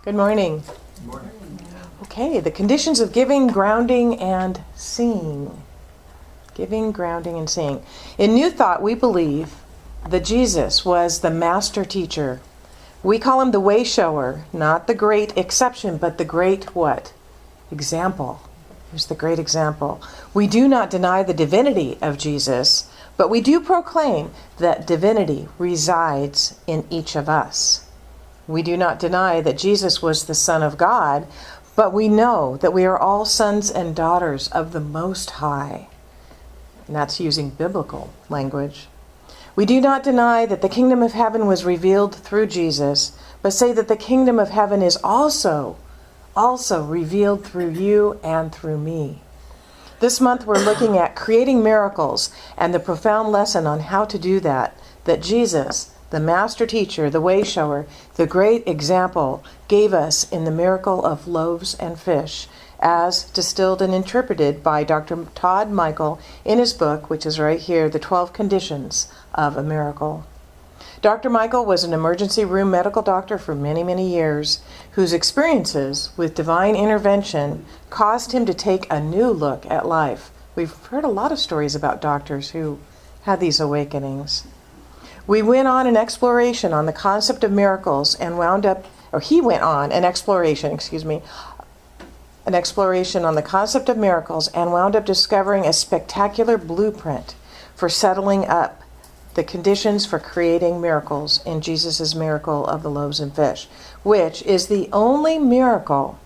Good morning. Good morning. Okay, the conditions of giving, grounding, and seeing. Giving, grounding, and seeing. In New Thought, we believe that Jesus was the master teacher. We call him the way shower, not the great exception, but the great what? Example. Here's the great example. We do not deny the divinity of Jesus, but we do proclaim that divinity resides in each of us. We do not deny that Jesus was the Son of God, but we know that we are all sons and daughters of the Most High. And that's using biblical language. We do not deny that the kingdom of heaven was revealed through Jesus, but say that the kingdom of heaven is also revealed through you and through me. This month we're looking at creating miracles and the profound lesson on how to do that Jesus, the master teacher, the way shower, the great example, gave us in the miracle of loaves and fish, as distilled and interpreted by Dr. Todd Michael in his book, which is right here, The 12 Conditions of a Miracle. Dr. Michael was an emergency room medical doctor for many, many years, whose experiences with divine intervention caused him to take a new look at life. We've heard a lot of stories about doctors who had these awakenings. We went on an exploration on the concept of miracles and he went on an exploration on the concept of miracles and wound up discovering a spectacular blueprint for settling up the conditions for creating miracles in Jesus' miracle of the loaves and fish, which is the only miracle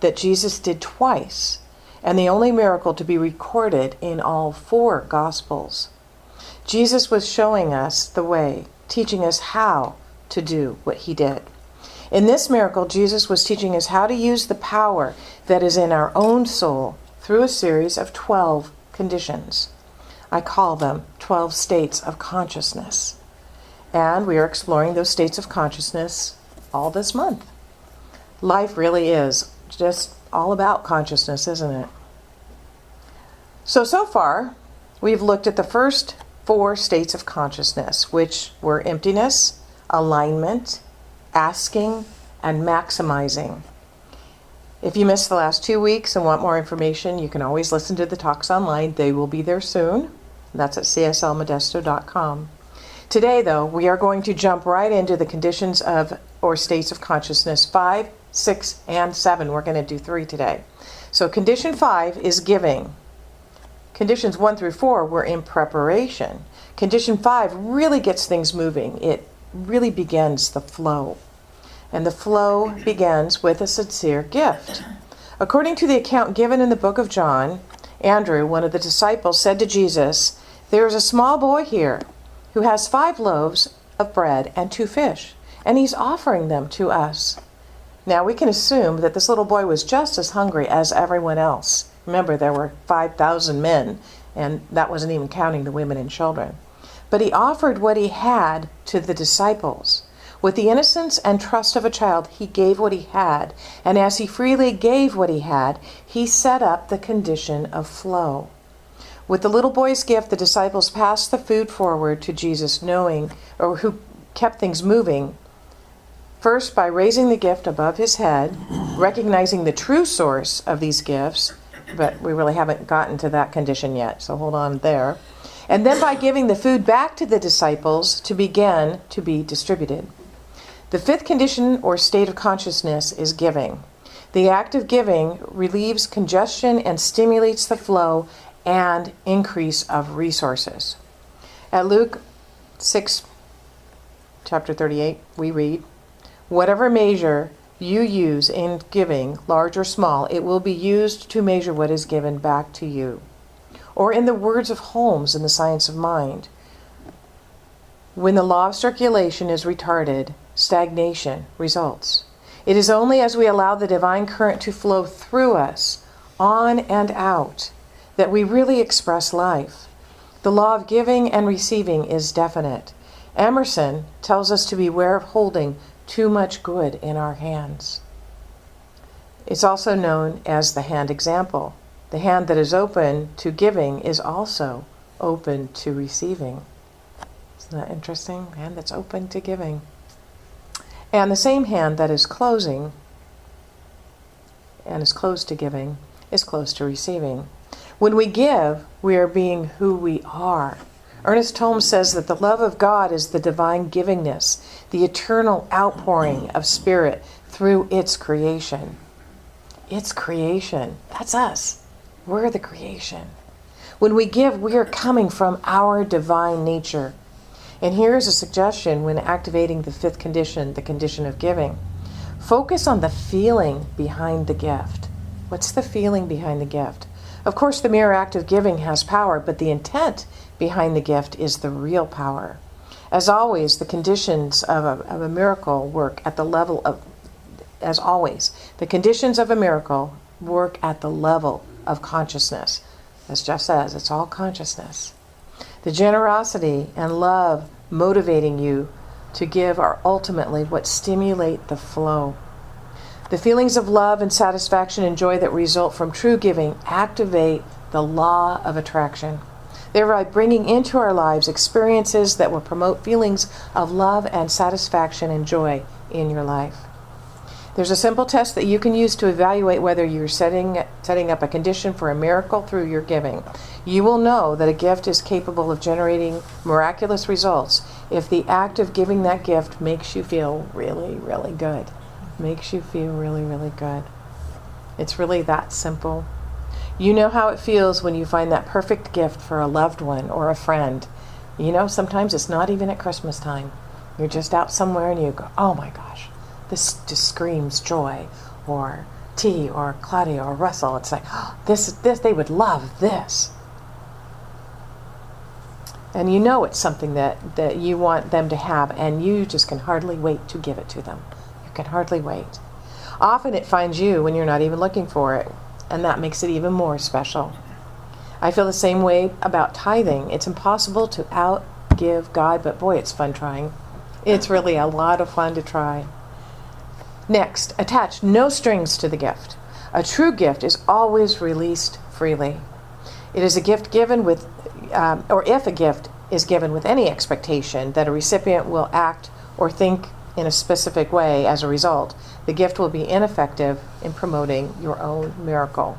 that Jesus did twice and the only miracle to be recorded in all 4 Gospels. Jesus was showing us the way, teaching us how to do what he did. In this miracle, Jesus was teaching us how to use the power that is in our own soul through a series of 12 conditions. I call them 12 states of consciousness. And we are exploring those states of consciousness all this month. Life really is just all about consciousness, isn't it? So far, we've looked at the first 4 states of consciousness, which were emptiness, alignment, asking, and maximizing. If you missed the last 2 weeks and want more information, you can always listen to the talks online. They will be there soon. That's at cslmodesto.com. Today, though, we are going to jump right into the conditions of or states of consciousness 5, 6, and 7. We're going to do 3 today. So condition 5 is giving. Conditions 1 through 4 were in preparation. Condition 5 really gets things moving. It really begins the flow. And the flow begins with a sincere gift. According to the account given in the book of John, Andrew, one of the disciples, said to Jesus, "There is a small boy here who has 5 loaves of bread and 2 fish, and he's offering them to us." Now we can assume that this little boy was just as hungry as everyone else. Remember, there were 5,000 men, and that wasn't even counting the women and children. But he offered what he had to the disciples. With the innocence and trust of a child, he gave what he had, and as he freely gave what he had, he set up the condition of flow. With the little boy's gift, the disciples passed the food forward to Jesus, who kept things moving, first by raising the gift above his head, recognizing the true source of these gifts, but we really haven't gotten to that condition yet, so hold on there. And then by giving the food back to the disciples to begin to be distributed. The 5th condition or state of consciousness is giving. The act of giving relieves congestion and stimulates the flow and increase of resources. At Luke 6, chapter 38, we read, "Whatever measure you use in giving, large or small, it will be used to measure what is given back to you." Or in the words of Holmes in The Science of Mind, when the law of circulation is retarded, stagnation results. It is only as we allow the divine current to flow through us, on and out, that we really express life. The law of giving and receiving is definite. Emerson tells us to beware of holding too much good in our hands. It's also known as the hand example. The hand that is open to giving is also open to receiving. Isn't that interesting? The hand that's open to giving. And the same hand that is closing and is close to giving is close to receiving. When we give, we are being who we are. Ernest Holmes says that the love of God is the divine givingness, the eternal outpouring of Spirit through its creation. Its creation. That's us. We're the creation. When we give, we are coming from our divine nature. And here's a suggestion when activating the fifth condition, the condition of giving. Focus on the feeling behind the gift. What's the feeling behind the gift? Of course, the mere act of giving has power, but the intent behind the gift is the real power. As always, the conditions of a miracle work at the level of, as always, the conditions of a miracle work at the level of consciousness. As Jeff says, it's all consciousness. The generosity and love motivating you to give are ultimately what stimulate the flow. The feelings of love and satisfaction and joy that result from true giving activate the law of attraction, thereby bringing into our lives experiences that will promote feelings of love and satisfaction and joy in your life. There's a simple test that you can use to evaluate whether you're setting up a condition for a miracle through your giving. You will know that a gift is capable of generating miraculous results if the act of giving that gift makes you feel really, really good. Makes you feel really, really good. It's really that simple. You know how it feels when you find that perfect gift for a loved one or a friend. You know, sometimes it's not even at Christmas time. You're just out somewhere and you go, oh my gosh, this just screams joy. Or T or Claudia or Russell. It's like, oh, this, they would love this. And you know it's something that you want them to have, and you just can hardly wait to give it to them. You can hardly wait. Often it finds you when you're not even looking for it, and that makes it even more special. I feel the same way about tithing. It's impossible to outgive God, but boy, it's fun trying. It's really a lot of fun to try. Next, attach no strings to the gift. A true gift is always released freely. It is a gift given with, or if a gift is given with any expectation that a recipient will act or think in a specific way as a result, the gift will be ineffective in promoting your own miracle.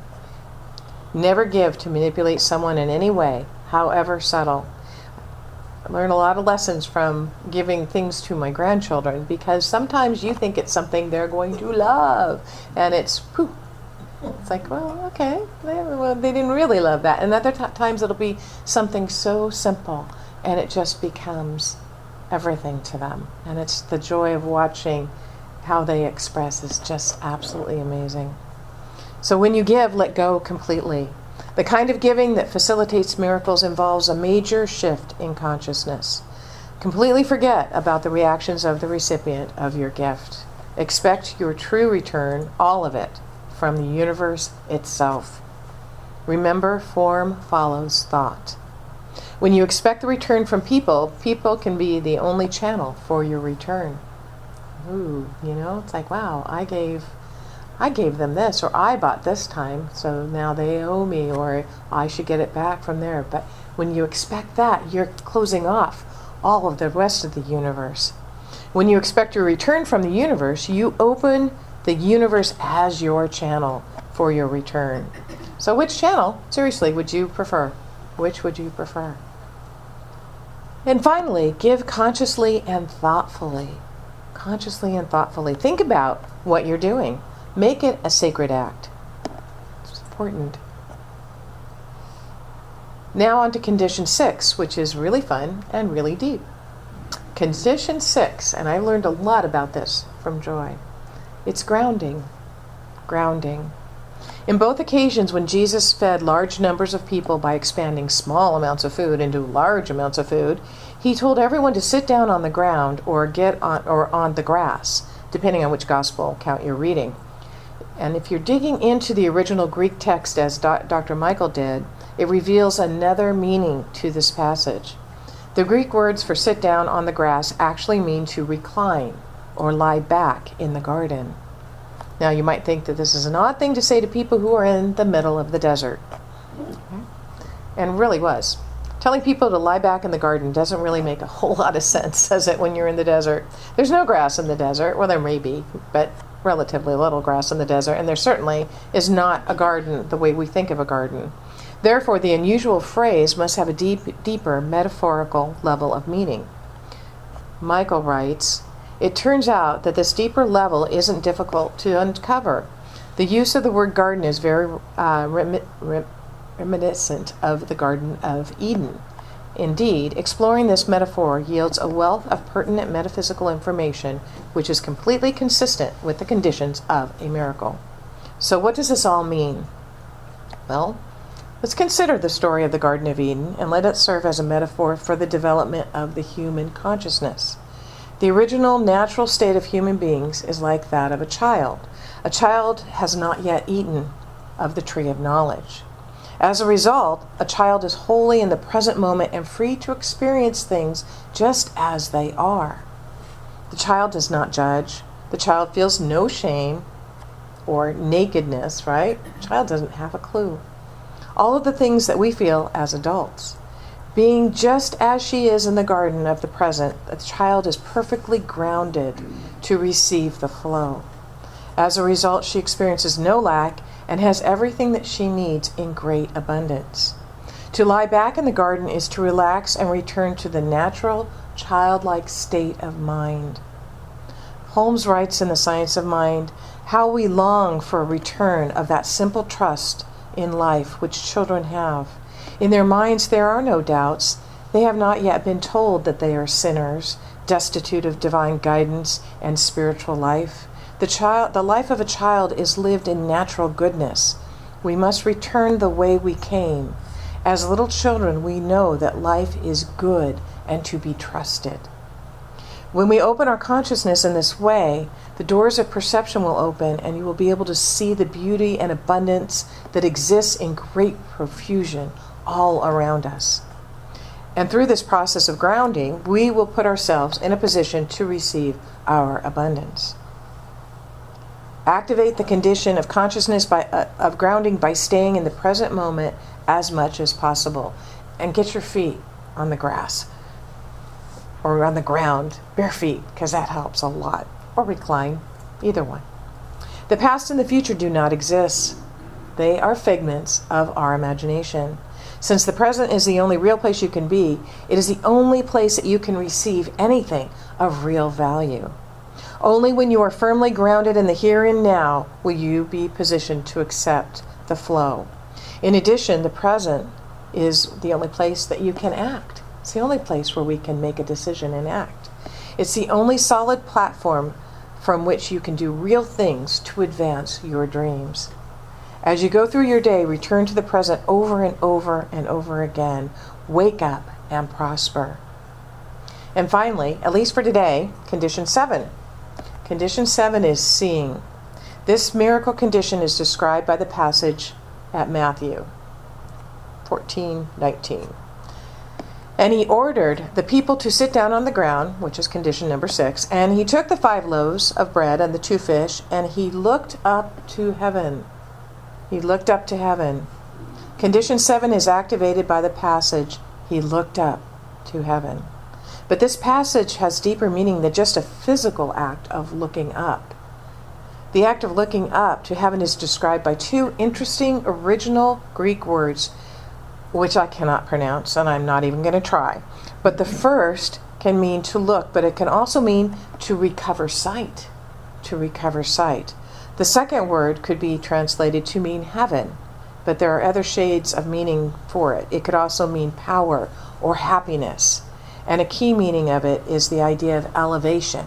Never give to manipulate someone in any way, however subtle. I learned a lot of lessons from giving things to my grandchildren, because sometimes you think it's something they're going to love, and it's poof. It's like, well, okay, they didn't really love that. And other times it'll be something so simple, and it just becomes everything to them. And it's the joy of watching how they express is just absolutely amazing. So when you give, let go completely. The kind of giving that facilitates miracles involves a major shift in consciousness. Completely forget about the reactions of the recipient of your gift. Expect your true return, all of it, from the universe itself. Remember, form follows thought. When you expect the return from people, people can be the only channel for your return. Ooh, it's like, wow, I gave them this, or I bought this time, so now they owe me, or I should get it back from there. But when you expect that, you're closing off all of the rest of the universe. When you expect your return from the universe, you open the universe as your channel for your return. So which channel, seriously, would you prefer? Which would you prefer? And finally, give consciously and thoughtfully. Consciously and thoughtfully. Think about what you're doing. Make it a sacred act. It's important. Now on to condition 6, which is really fun and really deep. Condition 6, and I learned a lot about this from Joy. It's grounding. Grounding. In both occasions when Jesus fed large numbers of people by expanding small amounts of food into large amounts of food, he told everyone to sit down on the ground or on the grass, depending on which gospel account you're reading. And if you're digging into the original Greek text as Dr. Michael did, it reveals another meaning to this passage. The Greek words for sit down on the grass actually mean to recline or lie back in the garden. Now you might think that this is an odd thing to say to people who are in the middle of the desert. And really was. Telling people to lie back in the garden doesn't really make a whole lot of sense, does it, when you're in the desert? There's no grass in the desert. Well, there may be, but relatively little grass in the desert, and there certainly is not a garden the way we think of a garden. Therefore, the unusual phrase must have a deeper metaphorical level of meaning. Michael writes, "It turns out that this deeper level isn't difficult to uncover. The use of the word garden is very reminiscent of the Garden of Eden. Indeed, exploring this metaphor yields a wealth of pertinent metaphysical information which is completely consistent with the conditions of a miracle." So what does this all mean? Well, let's consider the story of the Garden of Eden and let it serve as a metaphor for the development of the human consciousness. The original natural state of human beings is like that of a child. A child has not yet eaten of the tree of knowledge. As a result, a child is wholly in the present moment and free to experience things just as they are. The child does not judge. The child feels no shame or nakedness, right? The child doesn't have a clue. All of the things that we feel as adults. Being just as she is in the garden of the present, the child is perfectly grounded to receive the flow. As a result, she experiences no lack and has everything that she needs in great abundance. To lie back in the garden is to relax and return to the natural, childlike state of mind. Holmes writes in The Science of Mind, how we long for a return of that simple trust in life which children have. In their minds there are no doubts. They have not yet been told that they are sinners, destitute of divine guidance and spiritual life. The life of a child is lived in natural goodness. We must return the way we came. As little children, we know that life is good and to be trusted. When we open our consciousness in this way, the doors of perception will open and you will be able to see the beauty and abundance that exists in great profusion all around us. And through this process of grounding, we will put ourselves in a position to receive our abundance. Activate the condition of consciousness of grounding by staying in the present moment as much as possible. And get your feet on the grass or on the ground, bare feet, because that helps a lot. Or recline, either one. The past and the future do not exist. They are figments of our imagination. Since the present is the only real place you can be, it is the only place that you can receive anything of real value. Only when you are firmly grounded in the here and now will you be positioned to accept the flow. In addition, the present is the only place that you can act. It's the only place where we can make a decision and act. It's the only solid platform from which you can do real things to advance your dreams. As you go through your day, return to the present over and over and over again. Wake up and prosper. And finally, at least for today, condition 7. Condition 7 is seeing. This miracle condition is described by the passage at Matthew 14:19. And he ordered the people to sit down on the ground, which is condition number 6, and he took the 5 loaves of bread and the 2 fish, and he looked up to heaven. He looked up to heaven. Condition 7 is activated by the passage, he looked up to heaven. But this passage has deeper meaning than just a physical act of looking up. The act of looking up to heaven is described by 2 interesting original Greek words, which I cannot pronounce, and I'm not even going to try. But the first can mean to look, but it can also mean to recover sight. To recover sight. The second word could be translated to mean heaven, but there are other shades of meaning for it. It could also mean power or happiness. And a key meaning of it is the idea of elevation.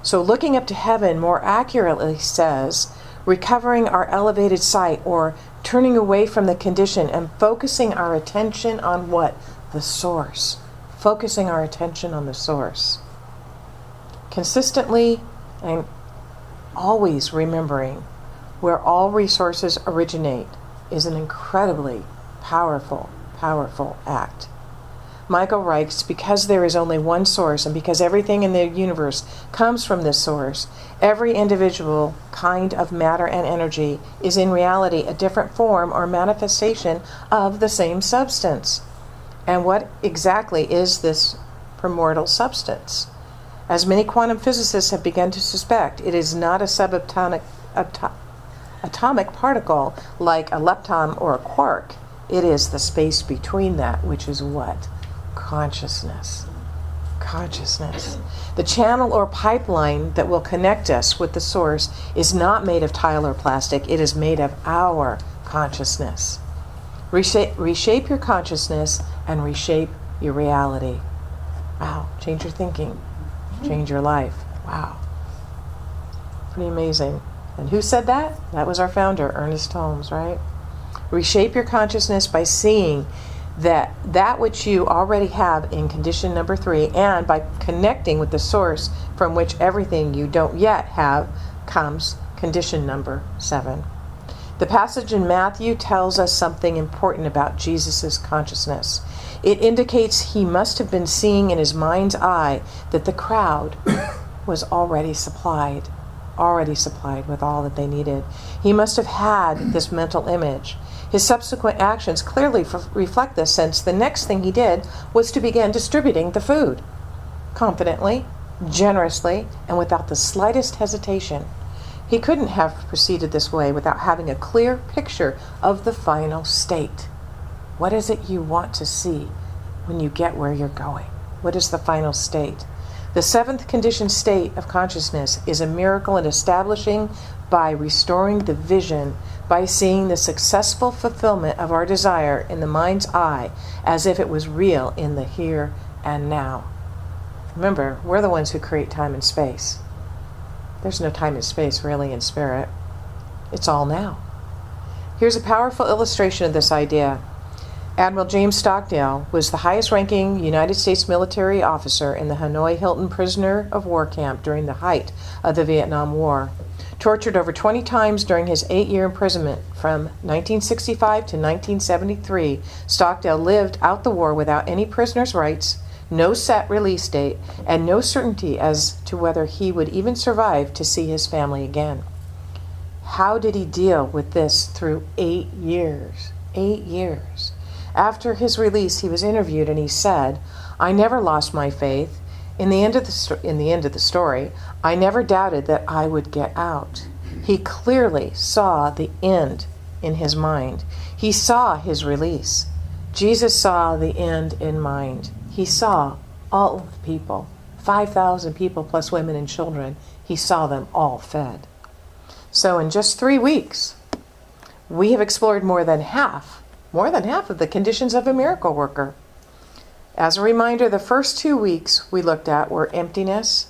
So looking up to heaven more accurately says recovering our elevated sight or turning away from the condition and focusing our attention on what? The source. Focusing our attention on the source. Consistently and always remembering where all resources originate is an incredibly powerful, powerful act. Michael writes, because there is only one source and because everything in the universe comes from this source, every individual kind of matter and energy is in reality a different form or manifestation of the same substance. And what exactly is this primordial substance? As many quantum physicists have begun to suspect, it is not a atomic particle like a lepton or a quark. It is the space between that, which is what? Consciousness. Consciousness. The channel or pipeline that will connect us with the source is not made of tile or plastic. It is made of our consciousness. Reshape your consciousness and reshape your reality. Wow. Change your thinking. Change your life. Wow. Pretty amazing. And who said that? That was our founder, Ernest Holmes, right? Reshape your consciousness by seeing that which you already have in condition number 3, and by connecting with the source from which everything you don't yet have comes, condition number 7. The passage in Matthew tells us something important about Jesus' consciousness. It indicates he must have been seeing in his mind's eye that the crowd was already supplied with all that they needed. He must have had this mental image. His subsequent actions clearly reflect this, since the next thing he did was to begin distributing the food, confidently, generously, and without the slightest hesitation. He couldn't have proceeded this way without having a clear picture of the final state. What is it you want to see when you get where you're going? What is the final state? The 7th conditioned state of consciousness is a miracle in establishing by restoring the vision, by seeing the successful fulfillment of our desire in the mind's eye as if it was real in the here and now. Remember, we're the ones who create time and space. There's no time and space really in spirit. It's all now. Here's a powerful illustration of this idea. Admiral James Stockdale was the highest-ranking United States military officer in the Hanoi Hilton prisoner of war camp during the height of the Vietnam War. Tortured over 20 times during his 8-year imprisonment from 1965 to 1973, Stockdale lived out the war without any prisoner's rights, no set release date, and no certainty as to whether he would even survive to see his family again. How did he deal with this through 8 years? 8 years. After his release, he was interviewed and he said, "I never lost my faith. In the end of the story, I never doubted that I would get out." He clearly saw the end in his mind. He saw his release. Jesus saw the end in mind. He saw all of the people, 5,000 people plus women and children. He saw them all fed. So in just 3 weeks, we have explored more than half of the conditions of a miracle worker. As a reminder, the first 2 weeks we looked at were emptiness,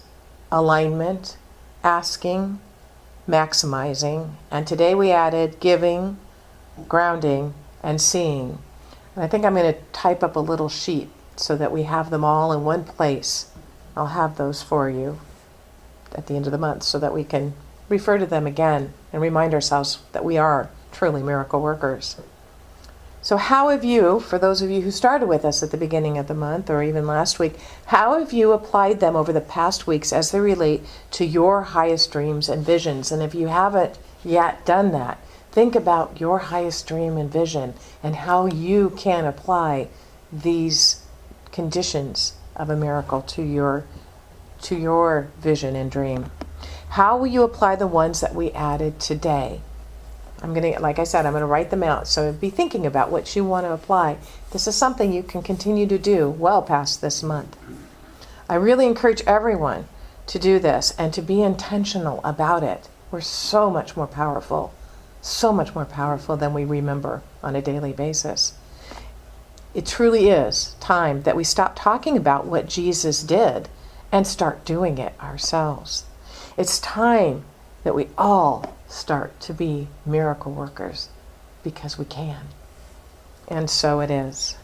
alignment, asking, maximizing, and today we added giving, grounding, and seeing. And I think I'm going to type up a little sheet so that we have them all in one place. I'll have those for you at the end of the month so that we can refer to them again and remind ourselves that we are truly miracle workers. So how have you, for those of you who started with us at the beginning of the month or even last week, how have you applied them over the past weeks as they relate to your highest dreams and visions? And if you haven't yet done that, think about your highest dream and vision and how you can apply these conditions of a miracle to your vision and dream. How will you apply the ones that we added today? Like I said, I'm going to write them out. So be thinking about what you want to apply. This is something you can continue to do well past this month. I really encourage everyone to do this and to be intentional about it. We're so much more powerful than we remember on a daily basis. It truly is time that we stop talking about what Jesus did and start doing it ourselves. It's time that we all start to be miracle workers because we can. And so it is.